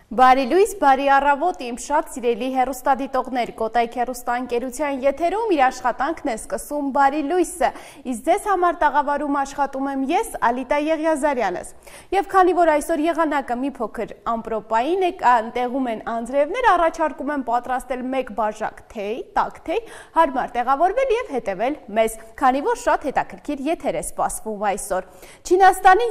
Բարի լույս, բարի առավոտ, իմ շատ սիրելի հեռուստադիտողներ, Կոտայք հեռուստաընկերության եթերում իր աշխատանքն է սկսում Բարի լույսը, իսկ ձեզ համար տաղավարում աշխատում եմ ես, Ալիտա Եղիազարյանս։ Եվ քանի որ այսօր եղանակը մի փոքր ամպրոպային է, տեղում են անձրևներ, առաջարկում եմ պատրաստել մեկ բաժակ թեյ, տաք թեյ, հարմար տեղավորվել եւ հետեւել մեզ, քանի որ շատ հետաքրքիր եթեր է սպասվում այսօր։ Չինաստանի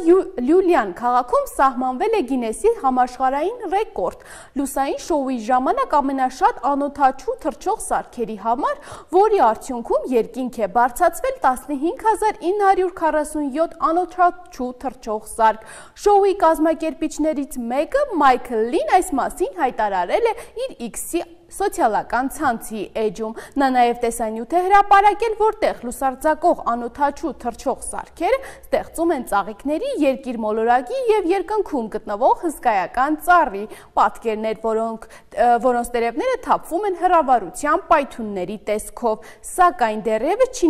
Լյուլյան քաղաքում սահմանվել է Գինեսի համաշխարհային ռեկորդ լուսային շոուի ժամանակ ամենաշատ անօդաչու թռչող սարքերի համար, որի արդյունքում երկինք է բարձրացվել 15947 անօդաչու թռչող սարք։ Շոուի կազմակերպիչներից մեկը Մայքլ Լին այս մասին հայտարարել է իր X-ի սոցիալական ցանցի էջում։ Նա նաև տեսանյութ է հրապարակել, որտեղ լուսարձակող անօդաչու թռչող սարքերը ստեղծում են ծաղիկների, երկիր մոլորակի եւ երկնքում գտնվող հսկայական ծառի պատկերներ, որոնց տերևները թափվում են հրավառության պայթյունների տեսքով, սակայն դեռևս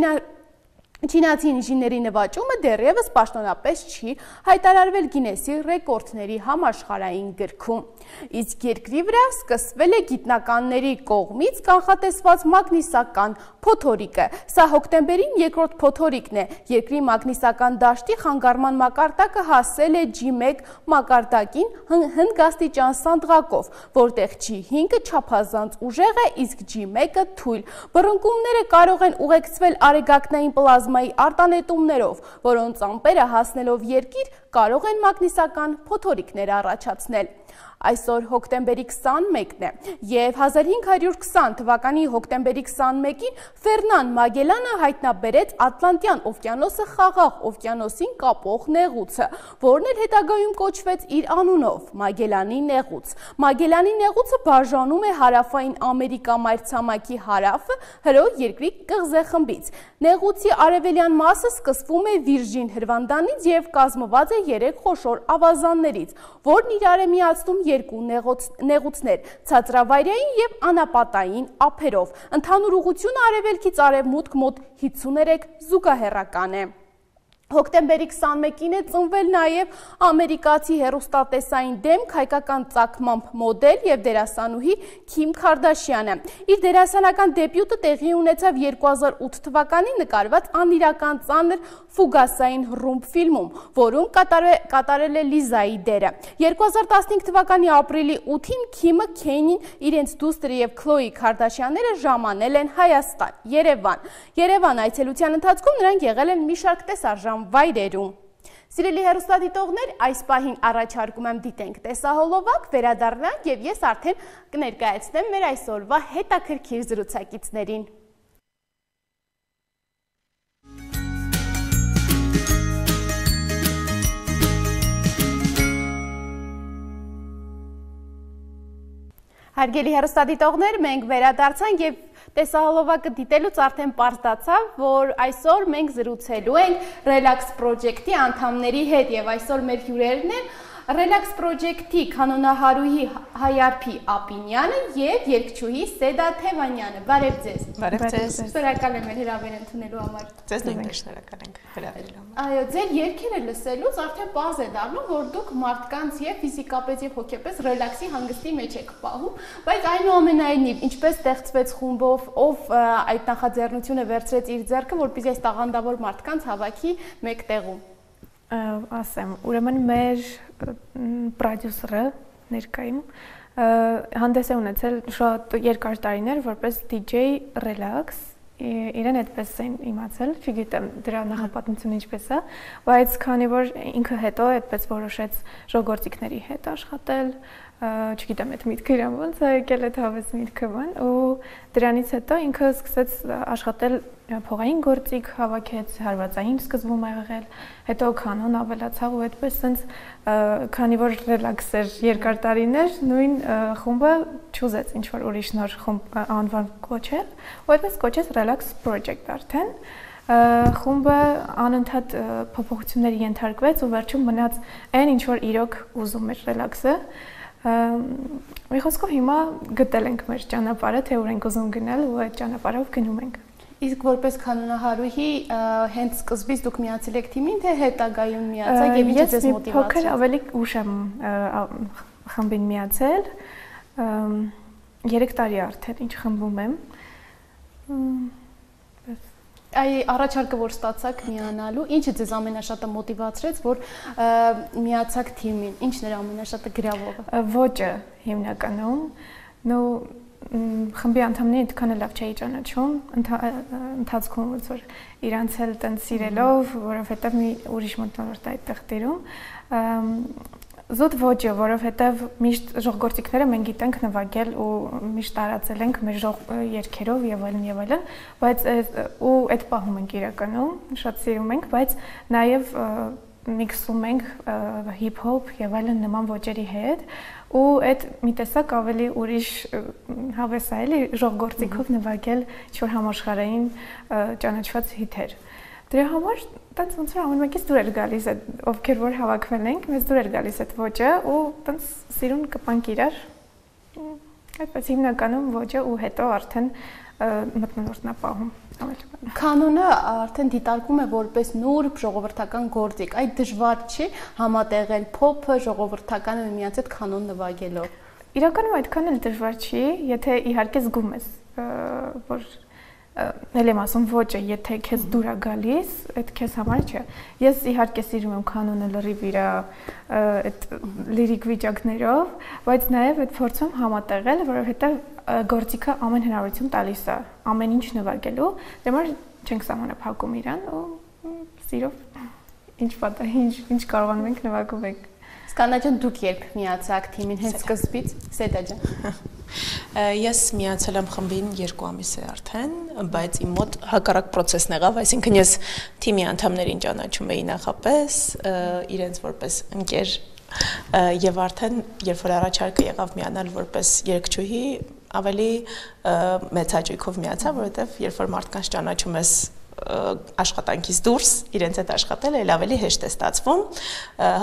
Չինացի ինժեների նվաճումը դեռևս պաշտոնապես չի հայտարարվել Գինեսի ռեկորդների համաշխարհային գրքում։ Իսկ երկրի վրա սկսվել է գիտնականների կողմից կանխատեսված մագնիսական փոթորիկը։ Սա հոկտեմբերին երկրորդ փոթորիկն է։ Երկրի մագնիսական դաշտի խանգարման մակարդակը հասել է G1 մակարդակին հնգաստիճան սանդղակով, որտեղ G5-ը չափազանց ուժեղ է, իսկ G1-ը թույլ։ Բռնկումները կարող են ուղեկցվել արեգակնային պլազմայի արտանետումներով, որոնց ամպերը հասնելով երկիր կարող են մագնիսական փոթորիկներ առաջացնել։ Այսօր հոկտեմբերի 21-ն է և 1520 թվականի հոկտեմբերի 21-ին Ֆերնան Մագելանը հայտնաբերեց Ատլանտյան օվկիանոսը Խաղաղ օվկիանոսին կապող նեղուցը, որն էլ հետագայում կոչվեց իր անունով Մագելանի նեղուց։ Մագելանի նեղուցը բաժանում է Հարավային Ամերիկա մայրցամաքի հարավը Հրո երկրի կղզեխմբից։ Նեղուցի արևելյան մասը սկսվում է Վիրջին հրվանդանից և կազմված է 3 խոշոր ավազաններից, որն իրար է միացնում երկու նեղուցներ, ցածրավայրային և անապատային ափերով։ Ընդհանուր ուղղությունը արևելքից արևմուտք մոտ 53 զուգահեռական է։ Հոկտեմբերի 21-ին է ծնվել նաև ամերիկացի հեռուստատեսային դեմք, հայկական ծագմամբ մոդել և դերասանուհի Քիմ Քարդաշյանը։ Իր դերասանական դեբյուտը տեղի ունեցավ 2008 թվականին նկարված անիրական ծանր Ֆուգասային ռումբ ֆիլմում, որում կատարել է Լիզայի դերը։ 2015 թվականի ապրիլի 8-ին Քիմը, Քենին, իրենց դուստրը և Քլոյի Քարդաշյանները ժամանել են Հայաստան, Երևան այցելության ընթացքում նրանք եղել են մի շարք տեսարժան վայրերում։ Սիրելի հեռուստադիտողներ, այս պահին առաջարկում եմ դիտենք տեսահոլովակ, վերադառնանք և ես արդեն կներկայացնեմ մեր այսօրվա հետաքրքիր զրուցակիցներին։ Հարգելի հեռուստադիտողներ, մենք վերադարձանք և տեսահոլովակը դիտելուց արդեն պարզ դարձավ, որ այսօր մենք զրուցելու ենք Relax Project-ի անդամների հետ և այսօր մեր հյուրերն են Relax Project-ի կանոնահարուհի Հայարփի Ապինյանը և երգչուհի Սեդա Թևանյանը։ Բարև ձեզ։ Բարև ձեզ։ Շնորհակալ եմ հրավեր ընդունելու համար։ Ձեզ նույնպես շնորհակալ ենք հրավերելու համար։ Այո, ձեր երգերը լսելուց արդեն պարզ է դառնում, որ դուք մարդկանց և ֆիզիկապես և հոգեպես ռելաքսի հանգստի մեջ եք պահում, բայց այնուամենայնիվ, ինչպես ստեղծվեց խումբով, ով այդ նախաձեռնությունը վերցրեց իր ձեռքը, որպեսզի այս տաղանդավոր մարդկանց հավաքի մեկ տեղում։ Ասեմ, ուրեմն մեր պրոդյուսերը ներկայում հանդես է ունեցել շատ երկար տարիներ որպես DJ Relax, իրեն այդպես են իմացել, չգիտեմ դրա նախապատմությունը ինչպես է, բայց քանի որ ինքը հետո այդպես որոշեց ժողովրդիկների հետ աշխատել, չգիտեմ այդ միտքը իրան ոնց է եկել այդ հավես միտքը բան, ու դրանից հետո ինքը սկսեց աշխատել փողային գործիք, հավաքեց հարվածային սկզբում եղել, հետո կանոն ավելացավ ու այդպես սենց քանի որ ռելաքս էր երկար տարիներ, նույն խումբը չուզեց ինչ-որ ուրիշ նոր խումբ անվան կոչել, ու այդպես կոչեց Relax Project արդեն։ Խումբը անընդհատ փոփոխությունների ենթարկվեց ու վերջում մնաց այն ինչ-որ իրոք ուզում էր ռելաքսը։ Մի խոսքով հիմա գտել ենք մեր ճանապարհը, թե ուր ենք ուզում գնալ ու այդ ճանապարհով գնում ենք։ Իսկ որպես կանոնահարուհի հենց սկզբից դուք միացել եք թիմին, թե հետագայում միացաք եւ ինչ ձեզ մոտիվացրեց։ Ես մի փոքր ավելի ուշ եմ խմբին միացել 3 տարի արդեն ինչ խմբում եմ։ Այ առաջարկը որ ստացաք միանալու, ինչը ձեզ ամենաշատը մոտիվացրեց, որ միացաք թիմին, ինչն էր ամենաշատը գրավողը։ Ոճը հիմնականում, խմբի անդամներին այդքան լավ չէի ճանաչում, ընթացքում ոնց որ իրանց էլ տենց սիրելով, որովհետև մի ուրիշ մթնոլորտ այդտեղ տիրում, զուտ ոճը, որովհետև միշտ ժողգործիկները մենք գիտենք նվագել ու միշտ տարածել ենք մեր երգերով եւ այլն, բայց ու այդ պահում ենք իրականում, շատ սիրում ենք, բայց նաեւ միքսում ենք հիփ-հոփ եւ այլն նման ոճերի հետ ու այդ մի տեսակ ավելի ուրիշ հավես է էլի ժողգործիկով նվագել ինչ-որ համաշխարհային ճանաչված հիթեր։ Դրա համար տենց ոնց որ ամեն մեկից դուր էր գալիս այդ ովքեր որ հավաքվել ենք, մեզ դուր էր գալիս այդ ոճը ու տենց սիրուն կպանք իրար։ Այդպես հիմնականում ոճը ու հետո արդեն մթնոլորտն է պահում։ Կանոնը արդեն դիտարկվում է որպես նուրբ ժողովրդական գործիք, այդ դժվար չի համատեղել փոփը ժողովրդականը միմյանց հետ կանոն նվագելով։ Իրականում այդքան էլ դժվար չի, եթե իհարկե զգում ես, որ Էլ եմ ասում ոճը, եթե քեզ դուր է գալիս, այդ քեզ համար չէ։ Ես իհարկե սիրում եմ կանոնը լրիվ իր այդ լիրիկ վիճակներով, բայց նաև այդ փորձում համատեղել, որովհետև գործիքը ամեն հնարավորություն տալիս է, ամեն ինչ նվագելու, դրա համար չենք սահմանափակում իրան ու սիրով ինչ պատահ, ինչ կարողանում ենք նվագում ենք։ Սկանա ջան, դուք երբ միացաք թիմին հենց սկզբից, Սեդա ջան։ Ես միացել եմ խմբին 2 ամիս է արդեն, բայց իմ մոտ հակառակ process-ն եղավ, այսինքն ես թիմի անդամներին ճանաչում էի նախապես, իրենց որպես ընկեր եւ արդեն երբ որ առաջարկը եղավ միանալ որպես երգչուհի, ավելի մեծ հաճույքով միացա, որովհետեւ երբ որ մարդկանց ճանաչում ես աշխատանքից դուրս իրենց հետ աշխատել էլ ավելի հեշտ է ստացվում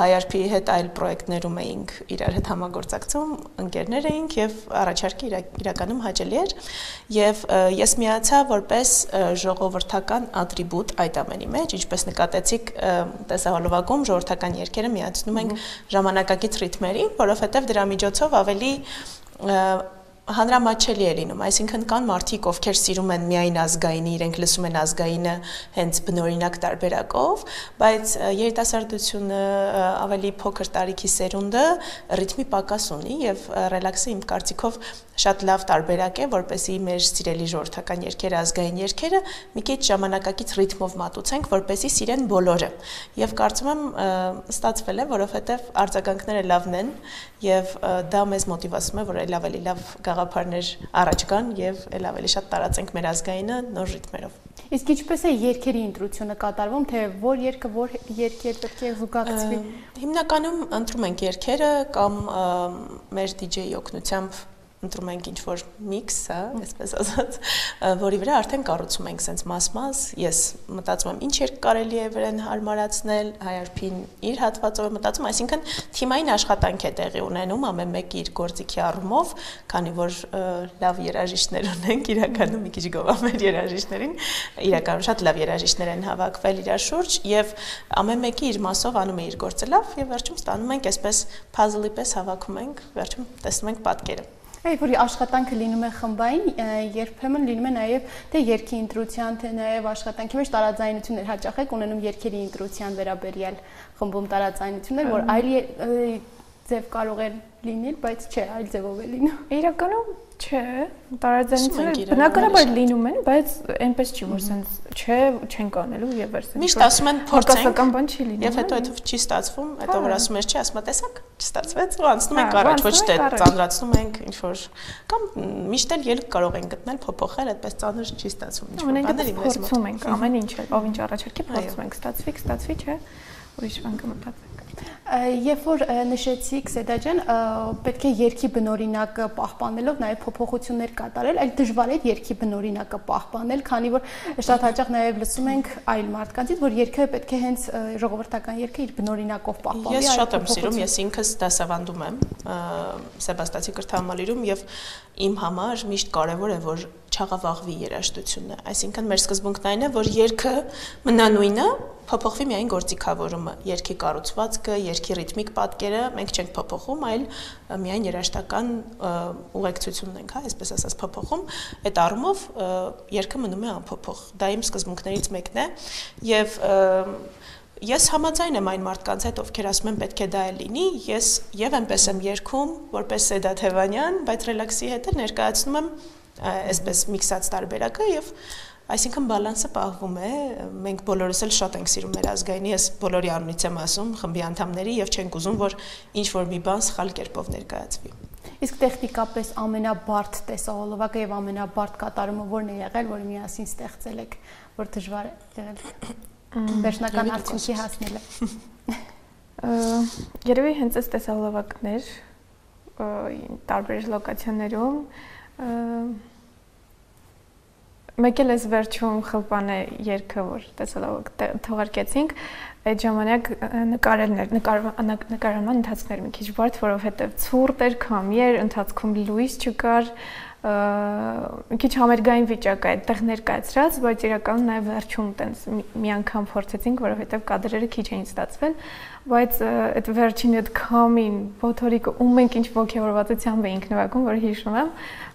հայարփի հետ այլ պրոյեկտներում էինք իրար հետ համագործակցում ընկերներ էինք եւ առաջարկը իրականում հաճելի էր եւ ես միացա որպես ժողովրդական ատրիբուտ այդ ամենի մեջ ինչպես նկատեցիք տեսահոլովակում ժողովրդական երգերը միացնում ենք ժամանակակից ռիթմերին որովհետեւ դրա միջոցով ավելի հանրամատչելի է լինում, այսինքն կան մարդիկ, ովքեր սիրում են միայն ազգայինը, իրենք լսում են ազգայինը հենց բնօրինակ տարբերակով, բայց երիտասարդությունը ավելի փոքր տարիքի սերունդը ռիթմի պակաս ունի եւ ռելաքսը իմ կարծիքով շատ լավ տարբերակ է, որպեսզի մեր սիրելի ժողովրդական երգերը, ազգային երգերը մի քիչ ժամանակակից ռիթմով մատուցենք, որպեսզի սիրեն բոլորը։ Եվ կարծում եմ ստացվել է, որովհետեւ արձագանքները լավն են եւ դա մեզ մոտիվացնում է, որ այլ ավելի լավ գաղափարներ առաջ գան եւ այլ ավելի շատ տարածենք մեր ազգայինը նոր ռիթմերով։ Իսկ ինչպես է երգերի ինտրուդյությունը կատարվում, թե որ երգը պետք է զուգակցվի։ Հիմնականում ընտրում ենք երգերը կամ մեր DJ-ի օգնությամբ ընտրում ենք ինչ-որ միքս, այսպես ասած, որի վրա արդեն կառուցում ենք սենց մաս-մաս, ես մտածում եմ ինչ երգ կարելի է վրան հարմարացնել, հայարփին իր հատվածով է մտածում, այսինքն թիմային աշխատանք է տեղի ունենում, ամեն մեկ իր գործիքի առումով, քանի որ լավ երաժիշտներ ունենք, իրականում մի քիչ գովամ մեր երաժիշտներին, իրականում շատ լավ երաժիշտներ են հավաքվել իրար շուրջ եւ ամեն մեկի իր մասով անում է իր գործը լավ եւ վերջում ստանում ենք այսպես puzzle-ի պես հավաքում ենք, վերջում տեսնում ենք պատկերը։ Այ որ աշխատանքը լինում է խմբային, երբեմն լինում է նաև թե երգի ինտրուդյան, թե նաև աշխատանքի մեջ տարաձայնություններ հաճախ եք ունենում երգերի ինտրուդյան վերաբերյալ խմբում տարաձայնություններ, որ այլ ձև կարող է լինել, բայց չէ, այլ ձևով է լինում։ Իրականում չէ, տարաձայնությունները բնականաբար լինում են, բայց այնպես չի, որ sense չէ, չենք անելու եւ վերցնենք։ Միշտ ասում են փորձենք, բան չի լինում։ Եվ հետո այդ չի ստացվում, հետո որ ասում ես, չի, ասում ես, տեսակ, չստացվեց, ու անցնում ենք առաջ, ոչ թե ծանրացնում ենք ինչ որ կամ միշտ էլ ելք կարող են գտնել փոփոխել, այդպես ծանր չի ստացվում ինչ որ բաների մեզ մոտ։ Փորձում ենք ամեն ինչ, ով ինչ առաջարկի փորձում ենք, ստացվի, չէ, ուրիշ բան կմտածենք։ Երբ որ նշեցիք Սեդա ջան, պետք է երգի բնօրինակը պահպանելով նաև փոփոխություններ կատարել, այլ դժվար է երգի բնօրինակը պահպանել, քանի որ շատ հաճախ նաև լսում ենք այլ մարդկանցից, որ երգը պետք է հենց ժողովրդական երգը իր բնօրինակով պահպանի։ Ես շատ եմ սիրում, ես ինքս դասավանդում եմ Սեբաստիացի կրթահամալիրում եւ իմ համար միշտ կարեւոր է որ չաղավաղվի երաժշտությունը, այսինքն մեր սկզբունքն այն է, որ երգը մնա նույնը, փոփոխվի միայն գործիքավորումը, երգի կառուցվածքը, երգի ռիթմիկ պատկերը մենք չենք փոփոխում, այլ միայն երաժշտական ուղեկցությունն ենք, հա, այսպես ասած փոփոխում, այդ առումով երգը մնում է անփոփոխ։ Դա իմ սկզբունքներից մեկն է, եւ ես համաձայն եմ այն մարդկանց հետ, ովքեր ասում են պետք է դա էլ լինի, ես եւ այնպես եմ երգում, որպես Սեդա Թևանյան, բայց ռելաքսի հետ ներկայացնում եմ այսպես միքսած տարբերակը եւ այսինքն բալանսը պահվում է, մենք բոլորս էլ շատ ենք սիրում մեր ազգայինի, ես բոլորի անունից եմ ասում, խմբի անդամների եւ չենք ուզում, որ ինչ որ մի բան սխալ կերպով ներկայացվի։ Իսկ տեխնիկապես ամենաբարդ տեսահոլովակը եւ ամենաբարդ կատարումը որն է եղել, որը միասին ստեղծել եք, որ դժվար է եղել վերջնական արդյունքի հասնելը։ Երևի հենց այս տեսահոլովակներ տարբեր լոկացիաներում մեկ էլ էս վերջում խլպան է երգը, որ տեսահոլովակ թողարկեցինք, այդ ժամանակ նկարահանման ընթացքներ մի քիչ բարդ, որովհետև ցուրտ էր, քամի էր, ընթացքում լույս չկար, մի քիչ համերգային վիճակ է այդտեղ ներկայացրած, բայց իրականում նաև վերջում տենց մի անգամ փորձեցինք, որովհետև կադրերը քիչ էին ստացվել, բայց այդ վերջին այդ քամին, փոթորիկը ու մենք ինչ ոգևորվածությամբ էինք նվագում, որ հիշում եմ,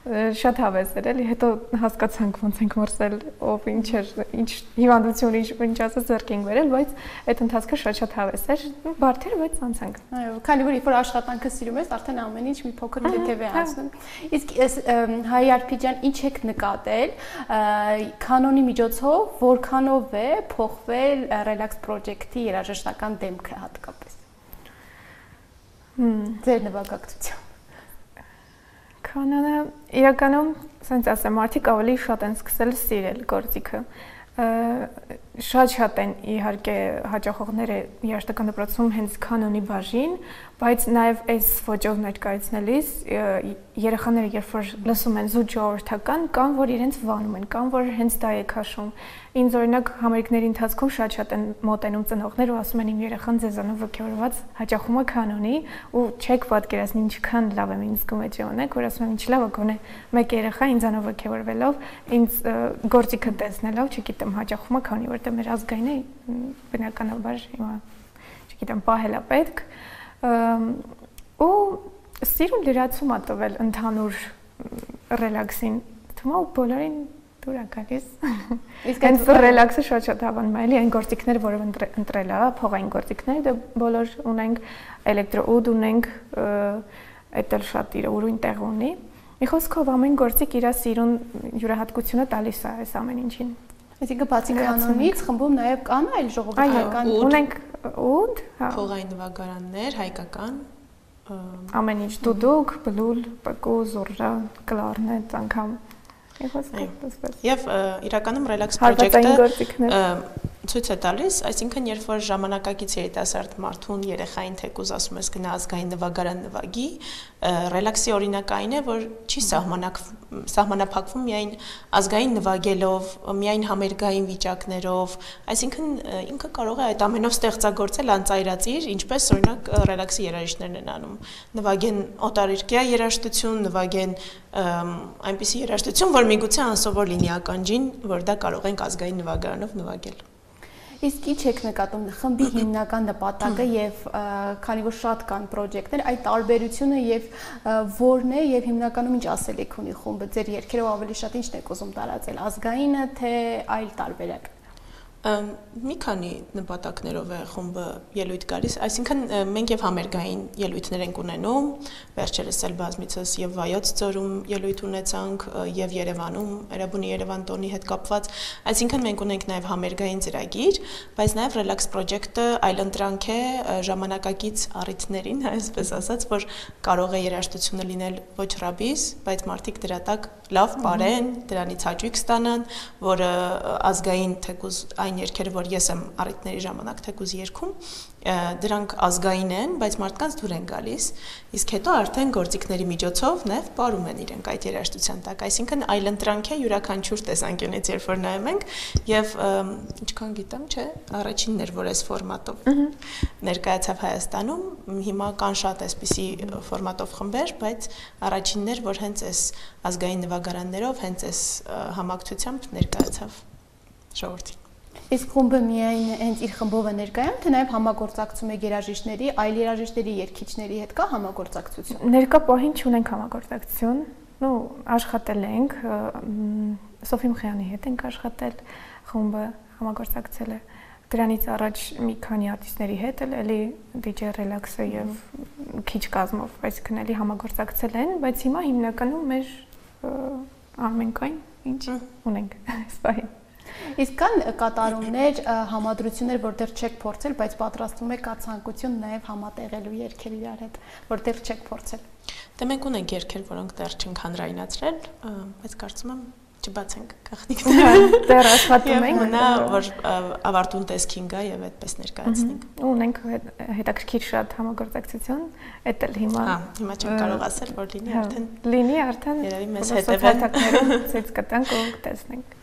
շատ հավես էր, էլի, հետո հասկացանք ոնց ենք մրսել, ով ինչ էր, ինչ հիվանդություն, ինչ ասած ձեռք ենք վերել, բայց այդ ընթացքը շատ հավես էր, բարդ էր, բայց անցանք։ Այո, քանի որ երբ աշխատանքը սիրում ես, արդեն ամեն ինչ մի փոքր հետև է անցնում։ Իսկ Հայ Արփիջան, ինչ եք նկատել կանոնի միջոցով, որքանով է փոխվել Relax Project-ի երաժշտական դեմքը հատկապես։ Ձեր նվագակցությամբ։ Կանոնը իրականում, ասենց ասեմ, մարդիկ ավելի շատ են սկսել սիրել գործիքը։ Շատ են իհարկե հաճախողները երաժշտական դպրոցում հենց կանոնի բաժին, բայց նաև այս ոճով ներկայացնելիս երեխաները երբ որ լսում են զուտ ժողովրդական, կան որ իրենց վանում են, կան որ հենց դա է քաշում։ Ինձ օրինակ համերգների ընթացքում շատ են մոտենում ծնողներ ու ասում են իմ երեխան ձեզանով ոգևորված հաճախում է կանոնի ու չեք պատկերացնի ինչքան լավ եմ ինձ զգում այդ ժամանակ, որ ասում եմ ինչ լավ է գոնե մեկ երեխա ինձանով ոգևորվելով, ինձ գործիքը տեսնելով, չգիտեմ, հաճախում է քանի որտեղ մեր ազգային է բնականաբար հիմա չգիտեմ, պահել է պետք ու սիրուն լրացում է տվել ընդհանուր ռելաքսին, թվում է բոլորին դուր է գալիս։ Իսկ այդ ռելաքսը շատ հավանում է, էլի այն գործիքները, որով ընտրել է, փողային գործիքները, դե բոլոր ունենք, էլեկտրոուդ ունենք, այդ էլ շատ իր ուրույն տեղ ունի։ Մի խոսքով ամեն գործիք իր սիրուն յուրահատկությունը տալիս է այս ամեն ինչին։ Այսինքն բացի կանոնից խմբում նաև կան այլ ժողովրդական ունենք ուդ, փողային նվագարաններ, հայկական ամեն ինչ դուդուկ, բլուլ, պկու, զուրրա, կլարնետ, անգամ Եվ իրականում Relax Project-ը ցույց է տալիս, այսինքն երբ որ ժամանակակից երիտասարդ մարդուն երեխային թեկուզ ասում ես գնա ազգային նվագարան նվագի, Relax-ի օրինակը այն է, որ չի սահմանափակվում միայն ազգային նվագելով, միայն համերգային վիճակներով, այսինքն ինքը կարող է այդ ամենով ստեղծագործել անծայրածիր, ինչպես օրինակ Relax-ի երաժիշտներն են անում, նվագեն օտարերկրյա երաժշտություն, նվագեն այնպիսի երաժշտություն, որ միգուցե անսովոր լինի ականջին, որ դա կարող ենք ազգային նվագարանով նվագել։ Իսկ ինչ եք նկատում խմբի հիմնական նպատակը եւ քանի որ շատ կան պրոջեկտներ, այդ տարբերությունը եւ որն է եւ հիմնականում ինչ ասելիք ունի խումբը, ձեր երգերով ավելի շատ ինչն եք ուզում տարածել, ազգայինը թե այլ տարբերակ։ Մի քանի նպատակներով է խումբը ելույթ գալիս, այսինքն մենք եւ համերգային ելույթներ ենք ունենում, վերջերս էլ բազմիցս եւ Վայոց ձորում ելույթ ունեցանք եւ Երևանում, Էրեբունի Երևան տոնի հետ կապված, այսինքն մենք ունենք նաեւ համերգային ծրագիր, բայց նաեւ Relax Project-ը այլընտրանք է ժամանակակից առիթներին, այսպես ասած, որ կարող է երաժշտությունը լինել ոչ ռաբիս, բայց մարդիկ դրա տակ լավ բարեն, դրանից հաճույք ստանան, որը ազգային թեկուզ այն երգերը, որ ես եմ առիթների ժամանակ թեկուզ երգում, դրանք ազգային են, բայց մարդկանց դուր են գալիս, իսկ հետո արդեն գործիքների միջոցով նաև ապարում են իրենք այդ երաժշտության տակ, այսինքն այլընտրանք է յուրաքանչյուր տեսանկյունից, երբ որ նայում ենք, եւ ինչքան գիտեմ, չէ, առաջինն էր, որ այս ֆորմատով ներկայացավ Հայաստանում, հիմա կան շատ այսպիսի ֆորմատով խմբեր, բայց առաջինն էր, որ հենց այս ազգային նվագարաններով, հենց այս համակցությամբ ներկայացավ ժողովրդին։ Իսկ խումբը միայն հենց իր խմբով է ներկայանում, թե նաև համագործակցում է երաժիշտների, այլ երաժիշտների, երգիչների հետ կա համագործակցություն։ Ներկա պահին չունենք համագործակցություն, աշխատել ենք, Սոֆի Մխյանի հետ ենք աշխատել, խումբը համագործակցել է։ Դրանից առաջ մի քանի արտիստների հետ էլի DJ Relax-ը եւ քիչ կազմով, այսինքն էլի համագործակցել են, բայց հիմա հիմնականում մեր ամենքային ինչ ունենք այս պահին։ Իսկ կան կատարումներ, համադրություններ, որտեղ չեք փորձել, բայց պատրաստվում եք կա ցանկություն նաև համատեղելու երգեր իրար հետ, որտեղ չեք փորձել։ Դե մենք ունենք երգեր, որոնք դեռ չենք հանրայնացրել, բայց կարծում եմ չբացենք գաղտնիքները։ Դեռ աշխատում ենք, մնա որ ավարտուն տեսքին գա եւ այդպես ներկայացնենք։ Ունենք հետաքրքիր շատ համագործակցություն, էդ էլ հիմա։ Հիմա չեմ կարող ասել, որ լինի արդեն։ Երևի մեզ հետևեն, ցույց կտանք ու տեսնենք։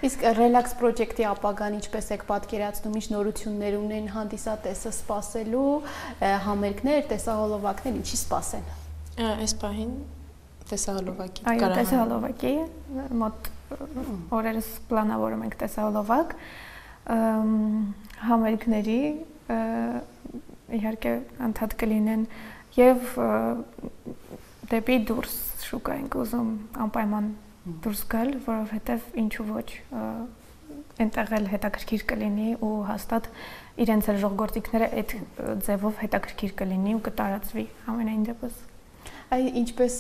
Իսկ Relax Project-ի ապագան ինչպես եք պատկերացնում, ինչ նորություններ ունեն հանդիսատեսը սպասելու, համերգներ, տեսահոլովակներ, ինչի սպասեն։ Այս պահին տեսահոլովակի Այո, տեսահոլովակի մոտ օրերս պլանավորում ենք տեսահոլովակ, համերգների իհարկե անդադ կլինեն եւ դեպի դուրս շուկա ենք ուզում անպայման դուրս գալ, որովհետեւ ինչու ոչ այնտեղ էլ հետաքրքիր կլինի ու հաստատ իրենց էլ ժողովրդիկները այդ ձևով հետաքրքիր կլինի ու կտարածվի ամենայն դեպս։ Այ ինչպես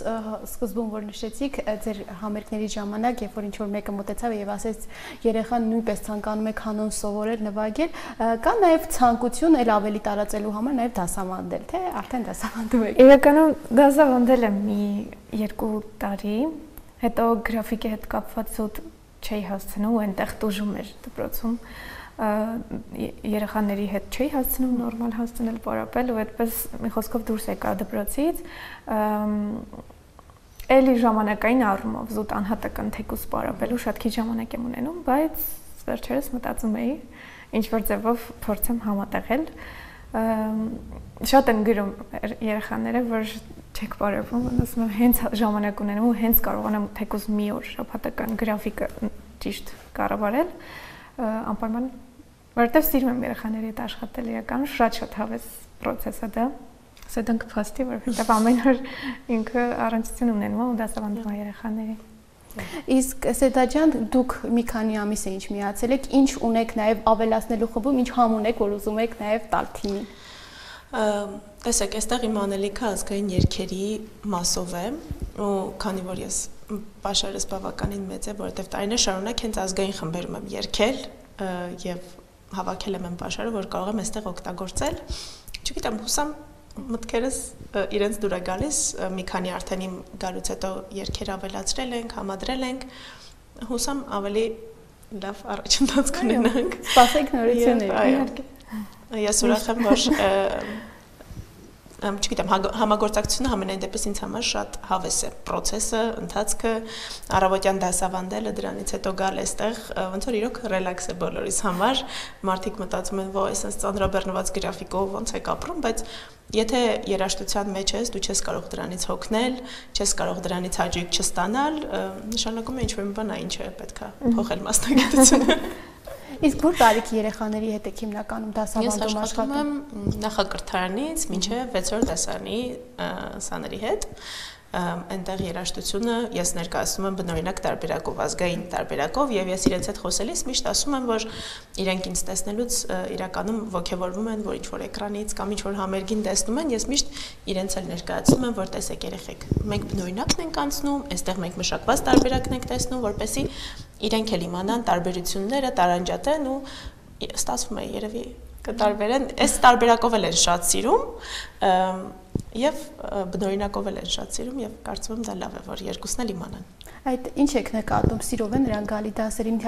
սկզբում որ նշեցիք, ձեր համերգների ժամանակ, երբ որ ինչ-որ մեկը մոտեցավ եւ ասեց երեխան նույնպես ցանկանում է կանոն սովորել, նվագել, կա նաեւ ցանկություն էլ ավելի տարածելու համար նաեւ դասավանդել, թե արդեն դասավանդում եք։ Իրականում դասավանդել եմ մի 2 տարի, հետո գրաֆիկի հետ կապված զուտ չէի հասցնում ու այնտեղ տուժում էր դպրոցում։ Երեխաների հետ չի հասցնում նորմալ հասցնել պարապել ու այդպես մի խոսքով դուրս եկա դպրոցից էլի ժամանակային առումով զուտ անհատական թեկուզ պարապելու շատ քիչ ժամանակ եմ ունենում, բայց վերջերս մտածում էի ինչ որ ձևով փորձեմ համատեղել շատ են գրում երեխաները որ չեք պարապում ասում եմ հենց ժամանակ ունենեմ ու հենց կարողանամ թեկուզ մի օր շաբաթական գրաֆիկը ճիշտ կառավարել անպայման որտեղ սիրում եմ երեխաների հետ աշխատել իրականում շատ հավես process է դա սեդանք փաստի որովհետև ամեն օր ինքը առանցություն ունենում ու դասավանդում է երեխաների Իսկ Սեդա ջան դուք մի քանի ամիս է ինչ միացել եք ինչ ունեք նաև ավելացնելու խմբում ինչ համ ունեք որ ուզում եք նաև տալ թիմին Տեսեք այստեղ իմ անելիքը ազգային երգերի մասով է ու քանի որ ես պաշարս բավականին մեծ է որովհետև տարիներ շարունակ հենց ազգային խմբերում եմ երգել եւ հավաքել եմ պաշարը, որ կարող եմ այստեղ օգտագործել։ Չգիտեմ, հուսամ մտքերս իրենց դուր է գալիս, մի քանի արդեն իմ գալուց հետո երգեր ավելացրել ենք, համադրել ենք, հուսամ ավելի լավ առաջընթաց կունենանք։ Սպասենք նորություններ, իհարկե։ Ես ուրախ եմ, որ չգիտեմ, համագործակցությունը համենայն դեպս ինձ համար շատ հավես է, process-ը, ընթացքը, առավոտյան դասավանդելը, դրանից հետո գալ այստեղ, ոնց որ իրոք ռելաքս է բոլորիս համար, մարդիկ մտածում են, ոյ, այսպես ծանրաբեռնված գրաֆիկով ոնց եք ապրում, բայց եթե երաժշտության մեջ ես, դու չես կարող դրանից հոգնել, չես կարող դրանից հաճույք չստանալ, նշանակում է ինչ-որ մի բան է, ինչ է պետքա փոխել մասնագիտությունը։ Իսկ որ տարիքի երեխաների հետ եք հիմնականում դասավանդում աշխատում եմ նախակրթարանից մինչև 6-րդ դասարանի սաների հետ այնտեղ երաժշտությունը ես ներկայացնում եմ բնօրինակ տարբերակով ազգային տարբերակով եւ ես իրենց հետ խոսելիս միշտ ասում եմ որ իրենք ինձ տեսնելուց իրականում ողջևորվում են որ ինչ որ էկրանից կամ ինչ որ համերգին տեսնում են ես միշտ իրենց էլ ներկայացնում եմ որ տեսեք երեխեք մենք բնօրինակն ենք անցնում այստեղ մենք մշակված տարբերակն ենք տեսնում որպեսզի իրենք էլ իմանան տարբերությունները տարանջատեն ու ստացվում է երևի կտարբերեն այս տարբերակով էլ են շատ սիրում եւ բնօրինակով էլ են շատ սիրում եւ կարծում եմ դա լավ է որ երկուսն էլ իմանան Այդ ինչ եք նկատում, սիրով են նրանք գալի դասերին,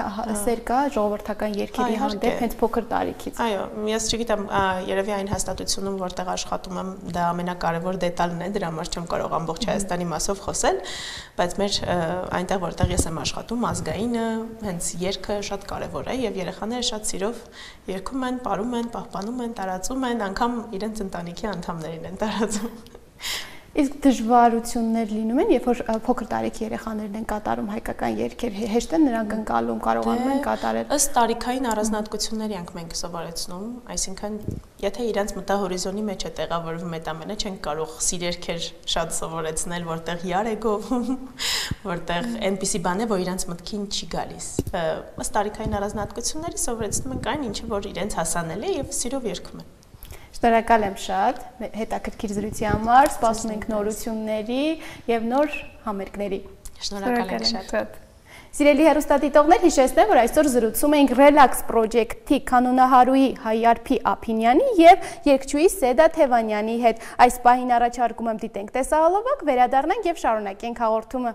սեր կա ժողովրդական երգերի հանդեպ հենց փոքր տարիքից։ Այո, ես չգիտեմ, երևի այն հաստատությունում, որտեղ աշխատում եմ, դա ամենակարևոր դետալն է, դրա համար չեմ կարող ամբողջ Հայաստանի մասով խոսել, բայց մեր այնտեղ, որտեղ ես եմ աշխատում, ազգայինը, հենց երգը շատ կարևոր է եւ երեխաները շատ սիրով երգում են, պարում են, պահպանում են, տարածում են, անգամ իրենց ընտանիքի անդամներին են տարածում։ Իսկ դժվարություններ լինում են, երբ որ փոքր տարիքի երեխաներն են կատարում հայկական երգեր, հեշտ են նրանք ընկալում, կարողանում են կատարել։ Ըստ տարիքային առանձնահատկությունների ենք մենք սովորեցնում, այսինքն եթե իրենց մտահորիզոնի մեջ է տեղավորվում այդ ամենը, չենք կարող սիրերքեր շատ սովորեցնել, որտեղ յար է գովում, որտեղ այնպիսի բան է, որ իրենց մտքին չի գալիս։ Ըստ տարիքային առանձնահատությունների սովորեցնում ենք այն, ինչը որ իրենց հասանելի է եւ սիրով երգում են։ Շնորհակալ եմ շատ հետաքրքիր զրույցի համար, սպասում ենք նորությունների եւ նոր համերգների։ Շնորհակալ եմ շատ։ Սիրելի հեռուստադիտողներ, հիշեցնեմ, որ այսօր զրուցում ենք Relax Project-ի կանոնահարուի Հայարփի Ափինյանի եւ երգչուհի Սեդա Թևանյանի հետ։ Այս պահին առաջարկում եմ դիտենք տեսահոլովակ, վերադառնանք եւ շարունակենք հաղորդումը։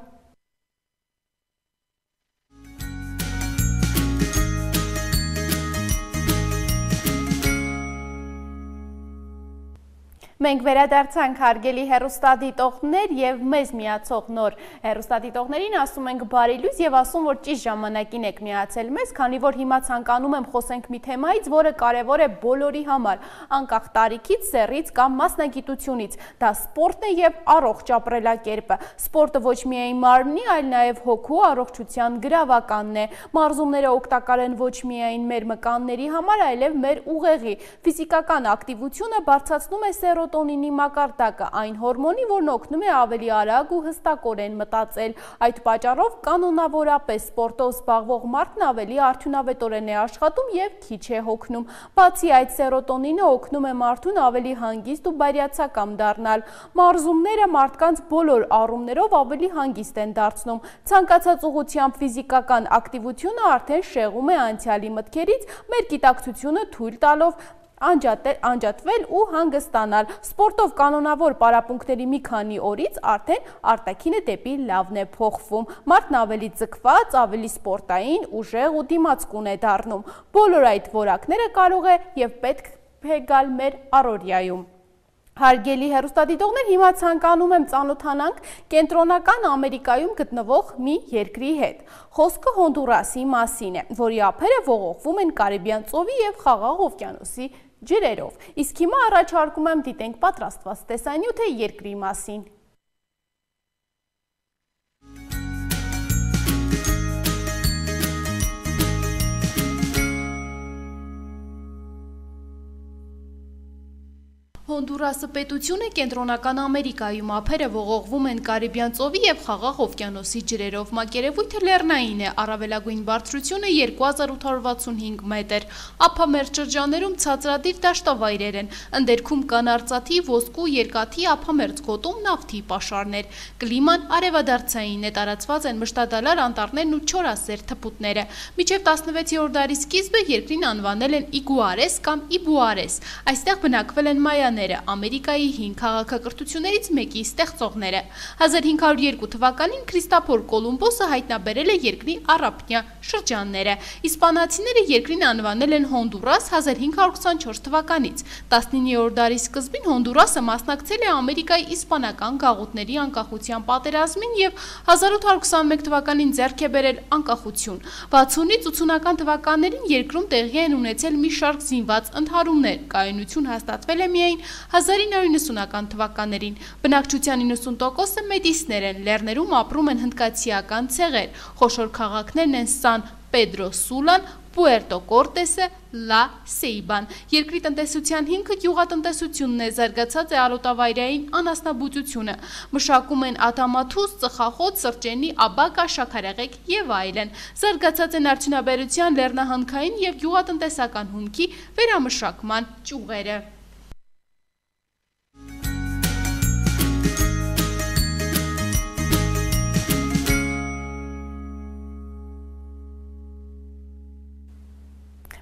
Մենք վերադարձանք հարգելի հեռուստադիտողներ եւ մեզ միացող նոր հեռուստադիտողներին ասում ենք բարի լույս եւ ասում, որ ճիշտ ժամանակին եք միացել մեզ, քանի որ հիմա ցանկանում եմ խոսենք մի թեմայից, որը կարեւոր է բոլորի համար, անկախ տարիքից, սեռից կամ մասնագիտությունից։ Դա սպորտն է եւ առողջ ապրելակերպը։ Սպորտը ոչ միայն մարմնի, այլ նաեւ հոգու առողջության գրավականն է։ Մարզումները օգտակար են ոչ միայն մեր մկանների համար, այլև մեր ուղեղի։ Ֆիզիկական ակտիվությունը բարձրացնում է սերոտոնինի մակարդակը, այն հորմոնի, որն օգնում է ավելի արագ ու հստակորեն մտածել։ Այդ պատճառով կանոնավորապես սպորտով զբաղվող մարդն ավելի արդյունավետորեն է աշխատում եւ քիչ է հոգնում։ Բացի այդ, սերոտոնինը օգնում է մարդուն ավելի հանգիստ ու բարյացակամ դառնալ։ Մարզումները մարդկանց բոլոր առումներով ավելի հանգիստ են դարձնում։ Ցանկացած ուղղությամբ ֆիզիկական ակտիվությունը արդեն շեղում է անցյալի մտքերից, մեր գիտակցությունը թույլ տալով անջատվել ու հանգստանալ։ Սպորտով կանոնավոր պարապմունքների մի քանի օրից արդեն արտաքինը դեպի լավն է փոխվում։ Մարդն ավելի ձգված, ավելի սպորտային, ուժեղ ու դիմացկուն է դառնում։ Բոլոր այդ որակները կարող է եւ պետք է գալ մեր առօրյայում։ Հարգելի հեռուստադիտողներ, հիմա ցանկանում եմ ծանոթանանք Կենտրոնական Ամերիկայում գտնվող մի երկրի հետ։ Խոսքը Հոնդուրասի մասին է, որի ափերը ողողվում են Կարիբյան ծովի եւ Խաղաղ օվկիանոսի ջրերով։ Իսկ հիմա առաջարկում եմ դիտենք պատրաստված տեսանյութը երկրի մասին։ Հոնդուրասը պետությունը Կենտրոնական Ամերիկայում ափերը ողողվում են Կարիբյան ծովի եւ Խաղաղ օվկիանոսի ջրերով։ Մակերևույթը լեռնային է, առավելագույն բարձրությունը 2865 մետր։ Ափամերձ շրջաններում ցածրադիր դաշտավայրեր են։ Ընդերքում կան արծաթի, ոսկու, երկաթի, ափամերձ գոտում նավթի պաշարներ։ Կլիման արևադարձային է, տարածված են մշտադալար անտառներն ու չորասեր թփուտները։ Մինչև 16-րդ դարի սկիզբը երկրին անվանել են Իգուարես կամ Իբուարես։ Այստեղ բնակվել են մայաներ, Ամերիկայի հին քաղաքակրթություններից մեկի ստեղծողները։ 1502 թվականին Քրիստոփոր Կոլումբոսը հայտնաբերել է երկրի առափնյա շրջանները։ Իսպանացիները երկրին անվանել են Հոնդուրաս 1524 թվականից։ 19-րդ դարի սկզբին Հոնդուրասը մասնակցել է Ամերիկայի իսպանական գաղութների անկախության պատերազմին եւ 1821 թվականին ձեռք է բերել անկախություն։ 60-ից 80-ական թվականներին երկրում տեղի են ունեցել մի շարք զինված ընդհարումներ։ Կայունություն հաստատվել է միայն 1990-ական թվականներին։ Բնակչության 90%-ը մեդիսներ են, լեռներում ապրում են հնդկացիական ցեղեր, խոշոր քաղաքներն են Սան Պեդրո Սուլան, Պուերտո Կորտեսը, Լա Սեյբան։ Երկրի տնտեսության հիմքը գյուղատնտեսությունն է, զարգացած է ալոտավայրային անասնաբուծությունը։ Մշակում են ադամաթուս, ծխախոտ, սրճենի, աբակա, շաքարեղեգ եւ այլն։ Զարգացած են արդյունաբերության, լեռնահանքային եւ գյուղատնտեսական հումքի վերամշակման ճյուղերը։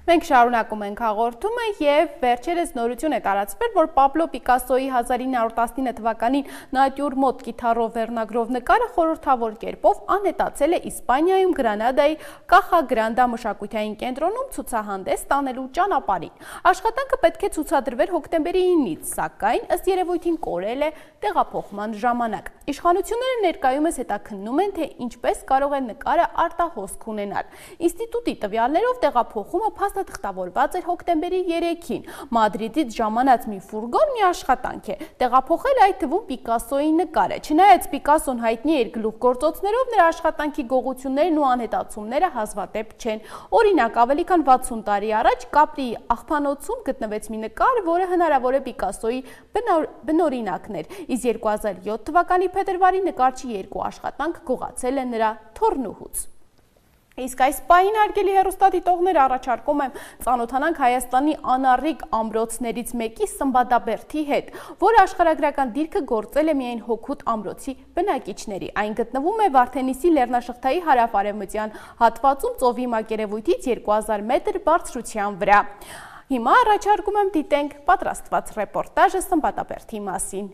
Մենք շարունակում ենք հաղորդումը եւ վերջերս նորություն է տարածվել, որ Պաբլո Պիկասոյի 1919 թվականին նատյուրմորտ կիթառով վերնագրով նկարը խորհրդավոր կերպով անհետացել է Իսպանիայում Գրանադայի Կախա Գրանդա մշակութային կենտրոնում ցուցահանդես տանելու ճանապարհին։ Աշխատանքը պետք է ցուցադրվեր հոկտեմբերի 9-ից, սակայն ըստ երևույթին կորել է տեղափոխման ժամանակ։ Իշխանությունները ներկայումս հետաքննում են, թե ինչպես կարող է նկարը արտահոսք ունենալ։ Ինստիտուտի տվյալներով տեղափոխումը փաստաթղթավորված էր հոկտեմբերի 3-ին։ Մադրիդից ժամանած մի ֆուրգոն մի աշխատանք է տեղափոխել այդ թվում Պիկասոյի նկարը։ Չնայած Պիկասոն հայտնի էր գլուխգործոցներով, նրա աշխատանքի գողություններն ու անհետացումները հազվադեպ չեն։ Օրինակ, ավելի քան 60 տարի առաջ Կապրիի աղբանոցում գտնվեց մի նկար, որը հնարավոր է Պիկասոյի բնօրինակն էր, իսկ 2007 թվականի փետրվարի նկարչի երկու աշխատանք գողացել է նրա թոռնուհուց։ Իսկ այս պահին հարգելի հեռուստադիտողներ առաջարկում եմ ծանոթանանք Հայաստանի անառիկ ամրոցներից մեկի Սմբատաբերդի հետ, որը աշխարհագրական դիրքը գործել է միայն Հոգուտ ամրոցի բնակիչների։ Այն գտնվում է Վարդենիսի լեռնաշղթայի հարավ-արևմտյան հատվածում ծովի մակերևույթից 2000 մետր բարձրության վրա։ Հիմա առաջարկում եմ դիտենք պատրաստված ռեպորտաժը Սմբատաբերդի մասին։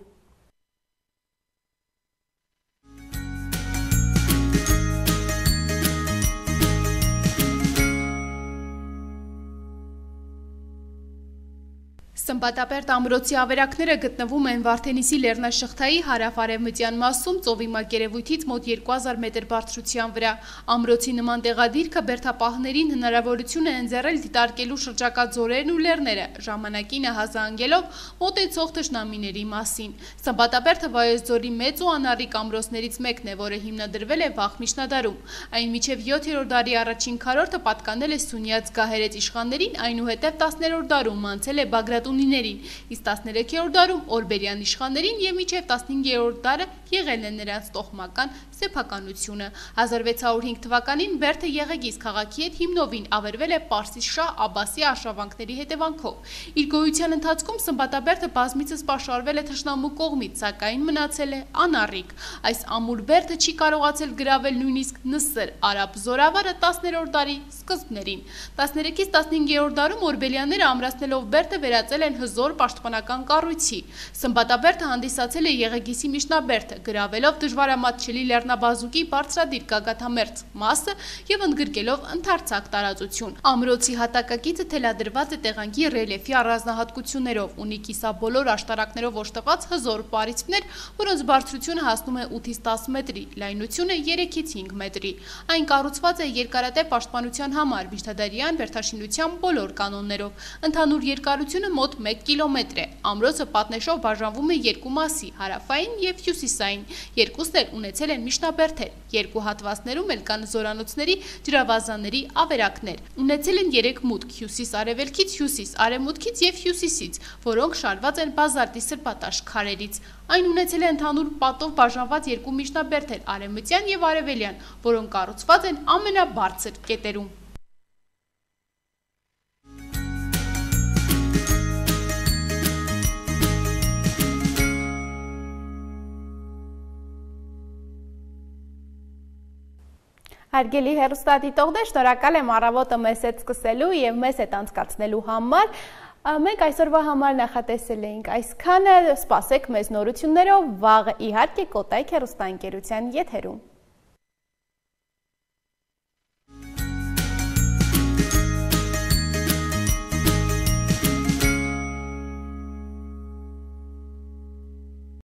Սմբատաբերդ ամրոցի ավերակները գտնվում են Վարդենիսի լեռնաշղթայի հարավ-արևմտյան մասում ծովի մակերևույթից մոտ 2000 մետր բարձրության վրա։ Ամրոցի նման տեղադիրքը բերդապահներին հնարավորություն է ընձեռել դիտարկելու շրջակա ձորերն ու լեռները, ժամանակին հազանգելով մոտեցող թշնամիների մասին։ Սմբատաբերդը Վայոց ձորի մեծ ու անառիկ ամրոցներից մեկն է, որը հիմնադրվել է վաղ միջնադարում։ Այն մինչև 7-րդ դարի առաջին քառորդը պատկանել է Սունյաց գահերեց իշխաններին, այնուհետև 10-րդ դարում անցել է Բագրատունիներին, իսկ 13-րդ դարում օրբերյան իշխաններին եւ մինչեւ 15-րդ դարը եղել է նրանց տոհմական սեփականությունը։ 1605 թվականին Բերդը Եղեգիս քաղաքի հետ հիմնովին ավերվել է Պարսից շահ Աբասի արշավանքների հետևանքով։ Իր գոյության ընթացքում Սմբատաբերդը բազմիցս պաշարվել է թշնամու կողմից, սակայն մնացել է անառիկ։ Այս ամուր Բերդը չի կարողացել գրավել նույնիսկ Նսր արաբ զորավարը 10-րդ դարի սկզբներին։ 13-ից 15-րդ դարում օրբելյանները ամրացնելով Բերդը վերածել են հզոր պաշտպանական կառույցի։ Սմբատաբերդը հանդիսացել է Եղեգիսի միջնաբերդը, գրավելով դժվարամատչելի լեռնաբազուկի բարձրադիր գագաթամերձ մասը եւ ընդգրկելով ընդարձակ տարածություն։ Ամրոցի հատակագիծը թելադրված է տեղանքի ռելիեֆի առանձնահատկություններով, ունի կիսաբոլոր աշտարակներով օժտված հզոր պարիսպներ, որոնց բարձրությունը հասնում է 8-ից 10 մետրի, լայնությունը 3-ից 5 մետրի։ Այն կառուցված է երկարատև պաշտպանության համար միջնադարյան բերդաշինության բոլոր կանոններով։ Ընդհանուր երկարությունը մոտ 1 կիլոմետր է։ Ամրոցը պատնեշով բաժանվում է երկու մասի՝ հարավային եւ հյուսիսային։ Երկուսն էլ ունեցել են միջնաբերդեր։ Երկու հատվածներում էլ կան զորանոցների, ջրավազանների ավերակներ։ Ունեցել են 3 մուտք՝ հյուսիս-արևելքից, հյուսիս-արևմուտքից եւ հյուսիսից, որոնք շարված են բազալտի սրբատաշ քարերից։ Այն ունեցել է ընդհանուր պատով բաժանված երկու միջնաբերդեր՝ արևմտյան եւ արևելյան, որոնք կառուցված են ամենաբարձր կետերում։ Հարգելի հեռուստադիտողներ, շնորհակալ եմ առավոտը մեզ հետ սկսելու եւ մեզ հետ անցկացնելու համար։ Մենք այսօրվա համար նախատեսել էինք այսքանը, սպասեք մեզ նորություններով վաղը իհարկե Կոտայք հեռուստաընկերության եթերում։